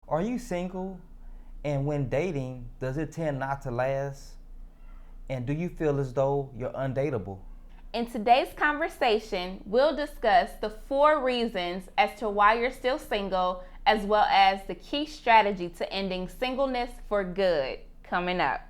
Are you single? And when dating, does it tend not to last? And do you feel as though you're undateable? In today's conversation, we'll discuss the 4 reasons as to why you're still single, as well as the key strategy to ending singleness for good. Coming up.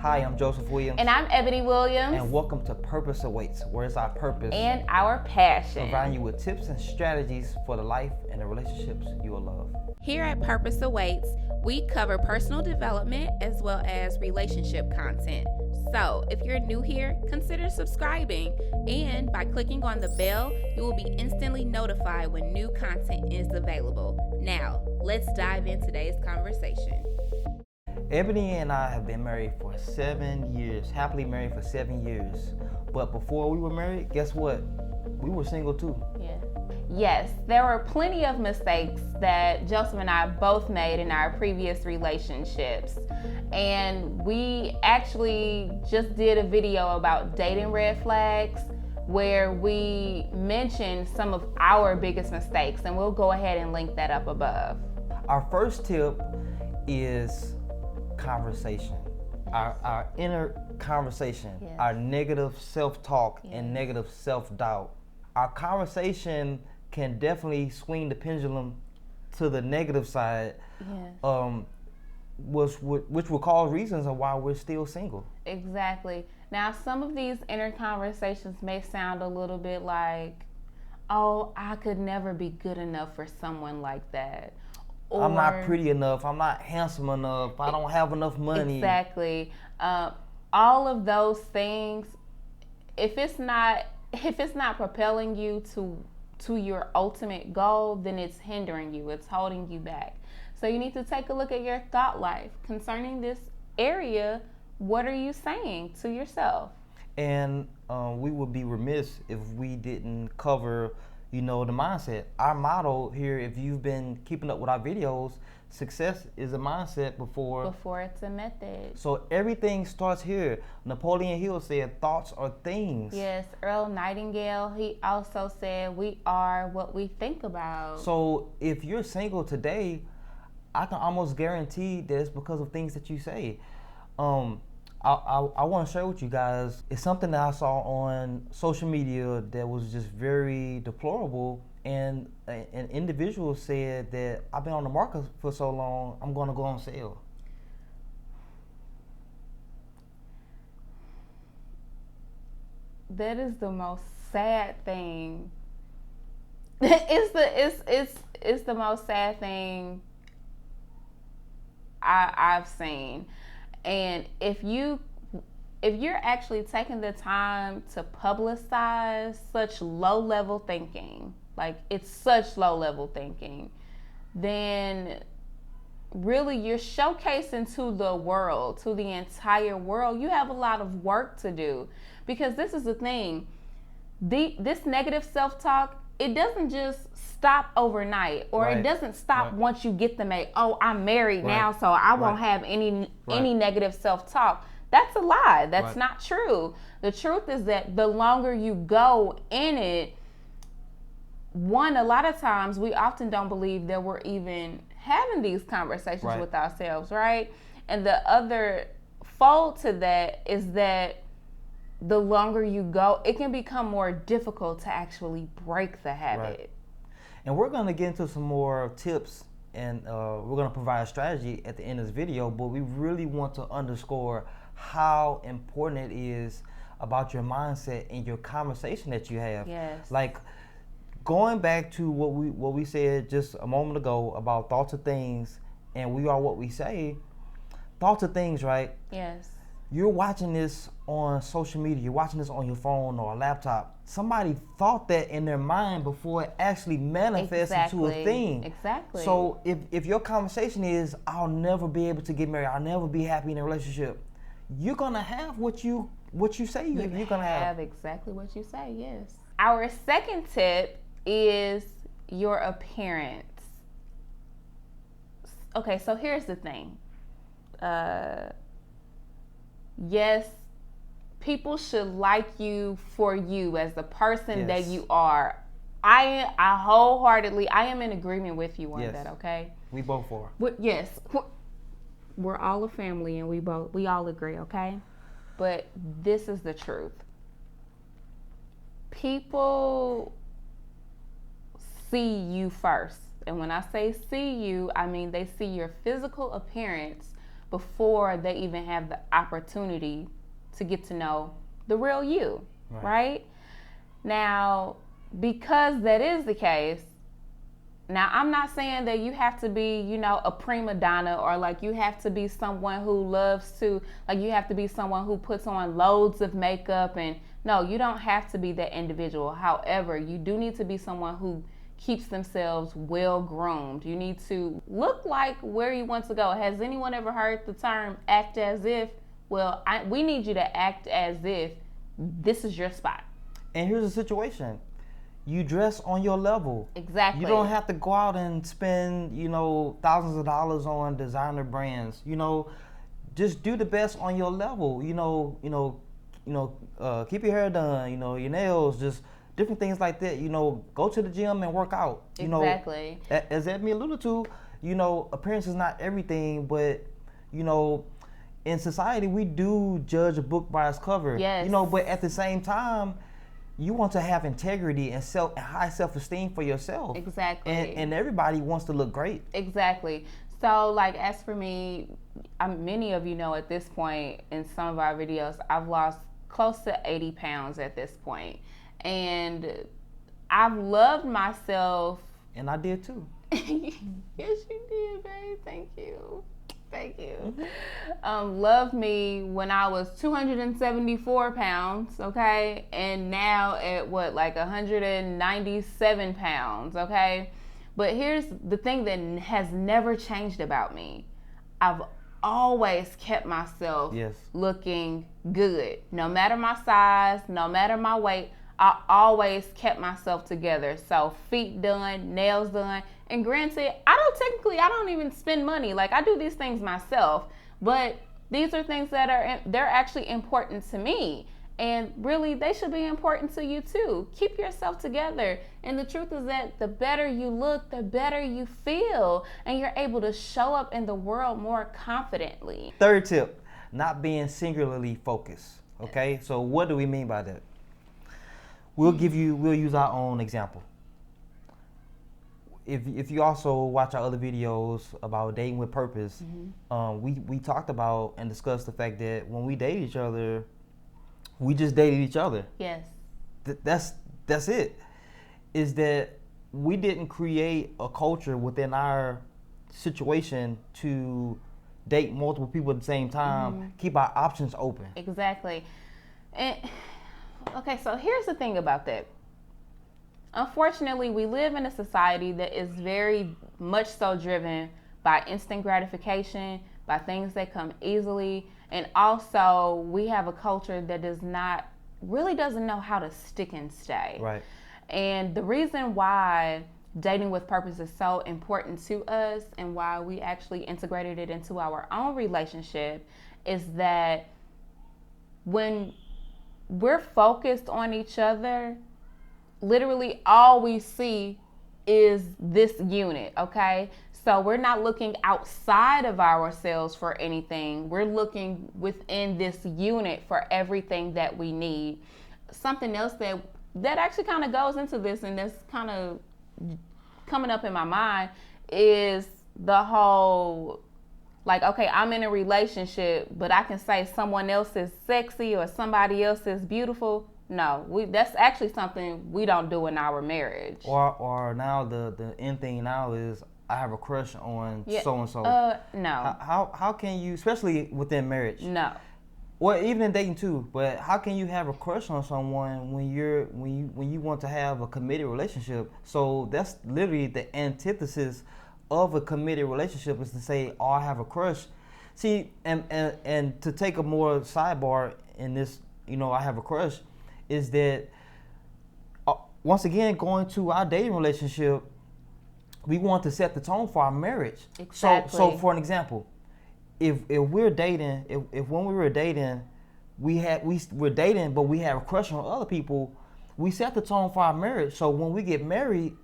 Hi, I'm Joseph Williams. And I'm Ebony Williams. And welcome to Purpose Awaits, where it's our purpose and our passion, providing you with tips and strategies for the life and the relationships you will love. Here at Purpose Awaits, we cover personal development as well as relationship content. So, if you're new here, consider subscribing, and by clicking on the bell, you will be instantly notified when new content is available. Now, let's dive into today's conversation. Ebony and I have been married for 7 years, happily married for 7 years. But before we were married, guess what? We were single too. Yeah. Yes, there were plenty of mistakes that Joseph and I both made in our previous relationships. And we actually just did a video about dating red flags where we mentioned some of our biggest mistakes, and we'll go ahead and link that up above. Our first tip is conversation. Our inner conversation, our negative self-talk and negative self-doubt. Our conversation can definitely swing the pendulum to the negative side, which will cause reasons of why we're still single. Exactly. Now, some of these inner conversations may sound a little bit like, oh, I could never be good enough for someone like that. Or, I'm not pretty enough. I'm not handsome enough. I don't have enough money. Exactly. All of those things, if it's not propelling you to your ultimate goal, then it's hindering you. It's holding you back. So you need to take a look at your thought life concerning this area. What are you saying to yourself? And we would be remiss if we didn't cover the mindset. Our motto here, if you've been keeping up with our videos, success is a mindset before it's a method. So everything starts here. Napoleon Hill said, thoughts are things. Yes, Earl Nightingale, he also said, we are what we think about. So if you're single today, I can almost guarantee that it's because of things that you say. I want to share with you guys, it's something that I saw on social media that was just very deplorable, and an individual said that I've been on the market for so long, I'm going to go on sale. That is the most sad thing. It's the most sad thing I've seen. And if you're actually taking the time to publicize such low-level thinking, like it's such low-level thinking, then really you're showcasing to the world, to the entire world, you have a lot of work to do. Because this is the thing, this negative self-talk, it doesn't just stop overnight, or it doesn't stop once you get the mate. Oh, I'm married now, so I won't have any negative self-talk. That's a lie. That's not true. The truth is that the longer you go in it, a lot of times we often don't believe that we're even having these conversations with ourselves, right? And the other fold to that is that the longer you go, it can become more difficult to actually break the habit. Right. And we're going to get into some more tips, and we're going to provide a strategy at the end of this video, but we really want to underscore how important it is about your mindset and your conversation that you have. Yes. Like, going back to what we said just a moment ago about thoughts of things, and we are what we say. Thoughts of things, right? Yes. You're watching this on social media, you're watching this on your phone or a laptop. Somebody thought that in their mind before it actually manifests into a thing. Exactly. So if your conversation is, I'll never be able to get married, I'll never be happy in a relationship, you're gonna have what you say you're gonna have. Exactly what you say, yes. Our second tip is your appearance. Okay, so here's the thing. yes, people should like you for you as the person that Yes. you are. I wholeheartedly, I am in agreement with you on Yes. that, okay? We both are. Yes. We're all a family and we all agree, okay? But this is the truth. People see you first. And when I say see you, I mean they see your physical appearance before they even have the opportunity to get to know the real you, right? Now, because that is the case, now I'm not saying that you have to be, you know, a prima donna, or like you have to be someone who loves to, like you have to be someone who puts on loads of makeup, and no, you don't have to be that individual. However, you do need to be someone who keeps themselves well groomed. You need to look like where you want to go. Has anyone ever heard the term act as if? Well, we need you to act as if this is your spot. And here's the situation. You dress on your level. Exactly. You don't have to go out and spend, you know, thousands of dollars on designer brands. You know, just do the best on your level. Keep your hair done. You know, your nails, just different things like that. You know, go to the gym and work out. You exactly. know, as Edmi alluded to, you know, appearance is not everything, but you know, in society we do judge a book by its cover. Yes. You know, but at the same time, you want to have integrity and high self-esteem for yourself. Exactly. And everybody wants to look great. Exactly. So, like, as for me, many of you know at this point in some of our videos, I've lost close to 80 pounds at this point. And I've loved myself. And I did too. Yes, you did, babe. Thank you. Thank you. Loved me when I was 274 pounds, okay? And now at what, like 197 pounds, okay? But here's the thing that has never changed about me. I've always kept myself looking good. No matter my size, no matter my weight, I always kept myself together. So feet done, nails done. And granted, I don't even spend money. Like, I do these things myself, but these are things that they're actually important to me. And really, they should be important to you too. Keep yourself together. And the truth is that the better you look, the better you feel. And you're able to show up in the world more confidently. Third tip, not being singularly focused. Okay, so what do we mean by that? We'll use our own example. If you also watch our other videos about dating with purpose, we talked about and discussed the fact that when we date each other, we just dated each other. Yes. That's it. Is that we didn't create a culture within our situation to date multiple people at the same time, keep our options open. Exactly. And okay, so here's the thing about that. Unfortunately, we live in a society that is very much so driven by instant gratification, by things that come easily, and also we have a culture that doesn't know how to stick and stay. Right. And the reason why dating with purpose is so important to us and why we actually integrated it into our own relationship is that when we're focused on each other, literally all we see is this unit, okay? So we're not looking outside of ourselves for anything. We're looking within this unit for everything that we need. Something else that actually kind of goes into this and that's kind of coming up in my mind is the whole, like, okay, I'm in a relationship, but I can say someone else is sexy or somebody else is beautiful. No, that's actually something we don't do in our marriage. Or now the end thing now is I have a crush on so and so. No. How can you, especially within marriage? No. Well, even in dating too. But how can you have a crush on someone when you want to have a committed relationship? So that's literally the antithesis of a committed relationship is to say, oh, I have a crush. See, and to take a more sidebar in this, I have a crush, is that once again, going to our dating relationship, we want to set the tone for our marriage. Exactly. So for an example, if we're dating, if when we were dating, we're dating, but we have a crush on other people, we set the tone for our marriage. So when we get married,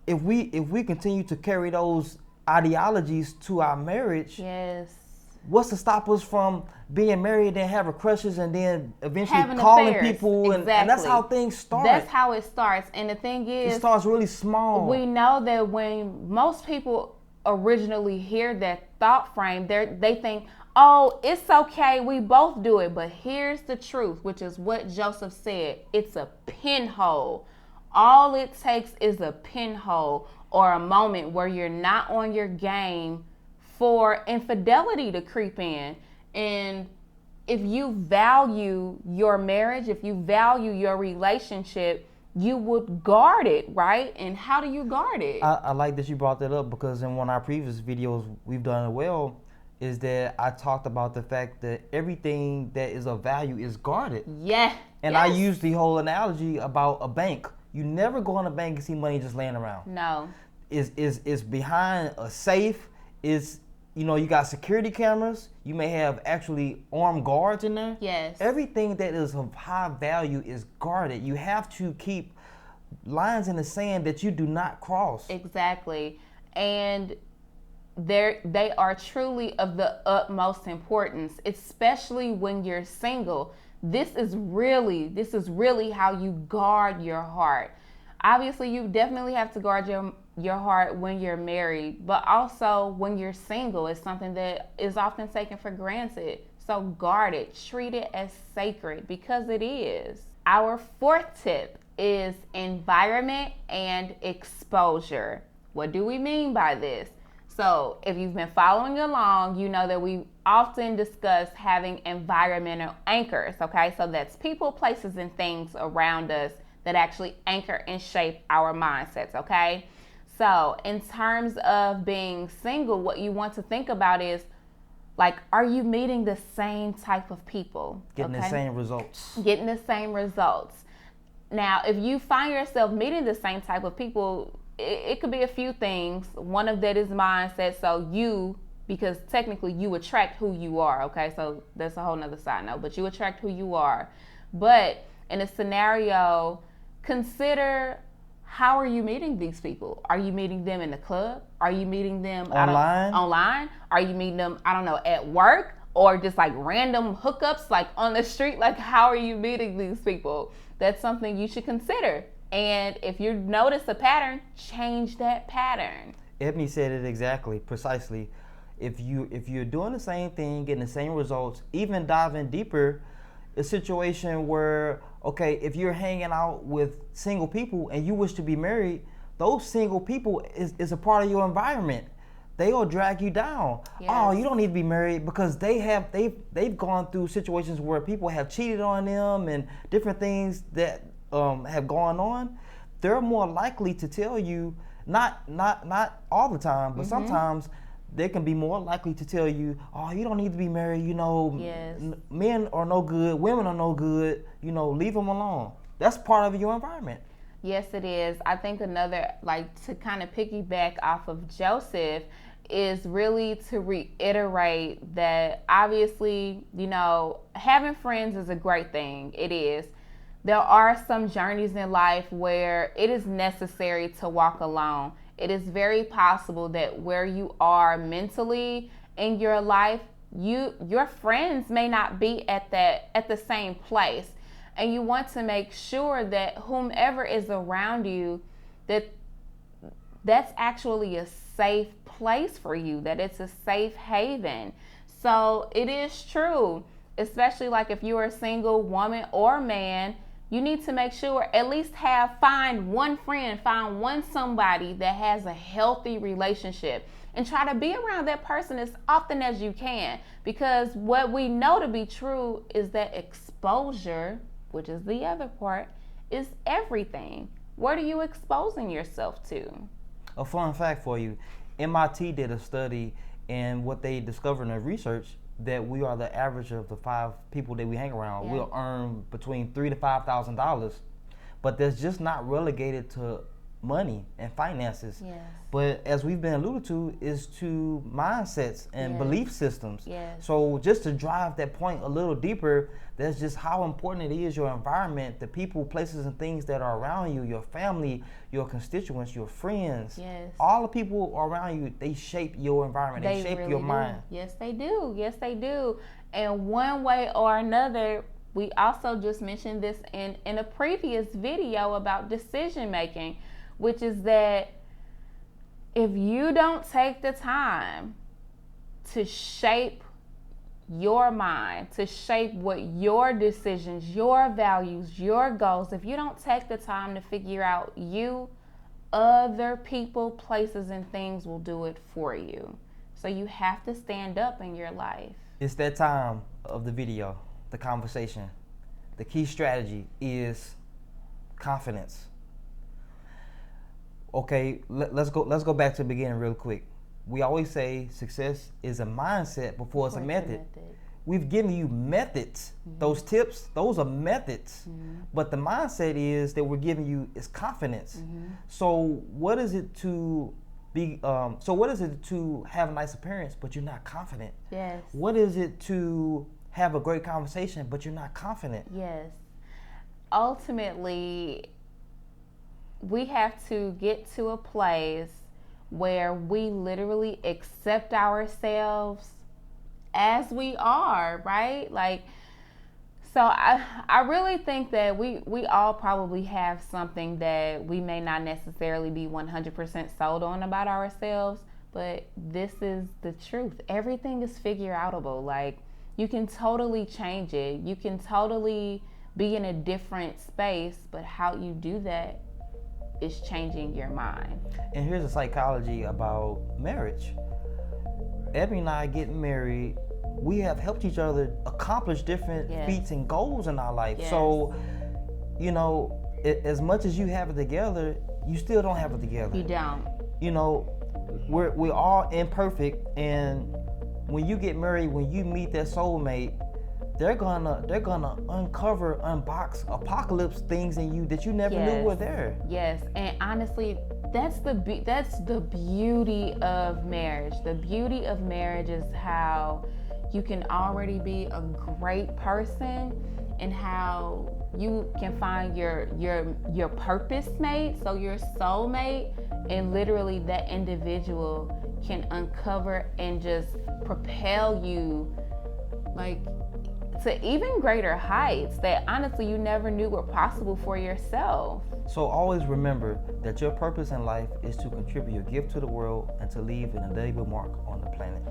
if we continue to carry those ideologies to our marriage, yes, what's to stop us from being married and having crushes and then eventually having calling affairs. people Exactly. And that's how things start. That's how it starts. And the thing is, it starts really small. We know that when most people originally hear that thought frame, they think, oh, it's okay, we both do it. But here's the truth, which is what Joseph said. It's a pinhole. All it takes is a pinhole or a moment where you're not on your game for infidelity to creep in. And if you value your marriage, if you value your relationship, you would guard it, right? And how do you guard it? I like that you brought that up, because in one of our previous videos we've done well is that I talked about the fact that everything that is of value is guarded. Yeah. And yes. I used the whole analogy about a bank. You never go in a bank and see money just laying around. No. It's behind a safe. You got security cameras. You may have actually armed guards in there. Yes. Everything that is of high value is guarded. You have to keep lines in the sand that you do not cross. Exactly. And they are truly of the utmost importance, especially when you're single. This is really how you guard your heart. Obviously, you definitely have to guard your heart when you're married, but also when you're single, it's something that is often taken for granted. So guard it, treat it as sacred, because it is. Our fourth tip is environment and exposure. What do we mean by this? So if you've been following along, you know that we often discuss having environmental anchors, okay? So that's people, places, and things around us that actually anchor and shape our mindsets, okay? So in terms of being single, what you want to think about is, like, are you meeting the same type of people? Getting the same results. Getting the same results. Now, if you find yourself meeting the same type of people, it could be a few things. One of that is mindset. So because technically you attract who you are, okay? So that's a whole nother side note, but you attract who you are. But in a scenario, consider, how are you meeting these people? Are you meeting them in the club? Are you meeting them online? Are you meeting them, I don't know, at work? Or just like random hookups, like on the street? Like, how are you meeting these people? That's something you should consider. And if you notice a pattern, change that pattern. Ebony said it precisely. If you're doing the same thing, getting the same results, even diving deeper, a situation where, okay, if you're hanging out with single people and you wish to be married, those single people is a part of your environment. They'll drag you down. Yes. Oh, you don't need to be married, because they've gone through situations where people have cheated on them and different things that have gone on. They're more likely to tell you, not all the time, but sometimes they can be more likely to tell you, oh, you don't need to be married, yes. Men are no good, women are no good, leave them alone. That's part of your environment. Yes, it is. I think another, like, to kind of piggyback off of Joseph, is really to reiterate that obviously, having friends is a great thing. It is. There are some journeys in life where it is necessary to walk alone. It is very possible that where you are mentally in your life, your friends may not be at the same place. And you want to make sure that whomever is around you, that's actually a safe place for you, that it's a safe haven. So it is true, especially like if you're a single woman or man, you need to make sure at least find one friend, find one somebody that has a healthy relationship, and try to be around that person as often as you can. Because what we know to be true is that exposure, which is the other part, is everything. What are you exposing yourself to? A fun fact for you, MIT did a study, and what they discovered in their research, that we are the average of the 5 people that we hang around. We'll earn between $3,000 to $5,000, but that's just not relegated to money and finances. Yes. But as we've been alluded to, is to mindsets and Yes. belief systems. Yes. So just to drive that point a little deeper, that's just how important it is, your environment, the people, places, and things that are around you, your family, your constituents, your friends. Yes. All the people around you, they shape your environment. They shape really your do. mind. Yes, they do. Yes, they do. And one way or another, we also just mentioned this in a previous video about decision making, which is that if you don't take the time to shape your mind, to shape what your decisions, your values, your goals, if you don't take the time to figure out you, other people, places, and things will do it for you. So you have to stand up in your life. It's that time of the video, the conversation. The key strategy is confidence. Okay, let's go back to the beginning real quick. We always say success is a mindset before it's a method. We've given you methods. Mm-hmm. Those tips, those are methods. Mm-hmm. But the mindset is that we're giving you is confidence. Mm-hmm. So what is it to be? What is it to have a nice appearance, but you're not confident? Yes. What is it to have a great conversation, but you're not confident? Yes. Ultimately, we have to get to a place where we literally accept ourselves as we are, right? Like, so I really think that we all probably have something that we may not necessarily be 100% sold on about ourselves, but this is the truth. Everything is figure outable. Like, you can totally change it. You can totally be in a different space, but how you do that is changing your mind. And here's the psychology about marriage. Ebony and I getting married, we have helped each other accomplish different feats and goals in our life. Yes. So, you know, as much as you have it together, you still don't have it together. You don't. You know, we're all imperfect, and when you get married, when you meet that soulmate, they're gonna uncover, unbox apocalypse things in you that you never knew were there. Yes, and honestly, that's the beauty of marriage. The beauty of marriage is how you can already be a great person, and how you can find your purpose mate, so your soulmate, and literally that individual can uncover and just propel you like to even greater heights that honestly you never knew were possible for yourself. So always remember that your purpose in life is to contribute your gift to the world and to leave an indelible mark on the planet.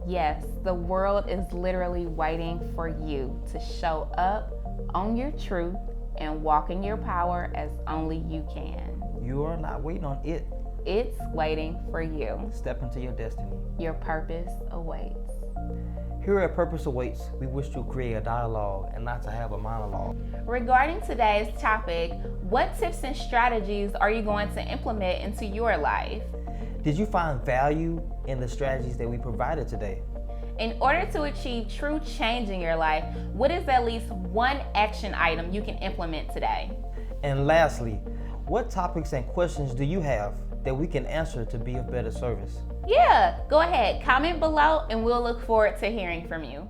Yes, the world is literally waiting for you to show up, own your truth, and walk in your power as only you can. You are not waiting on it. It's waiting for you. Step into your destiny. Your purpose awaits. Here at Purpose Awaits, we wish to create a dialogue and not to have a monologue. Regarding today's topic, what tips and strategies are you going to implement into your life? Did you find value in the strategies that we provided today? In order to achieve true change in your life, what is at least one action item you can implement today? And lastly, what topics and questions do you have that we can answer to be of better service? Yeah, go ahead, comment below, and we'll look forward to hearing from you.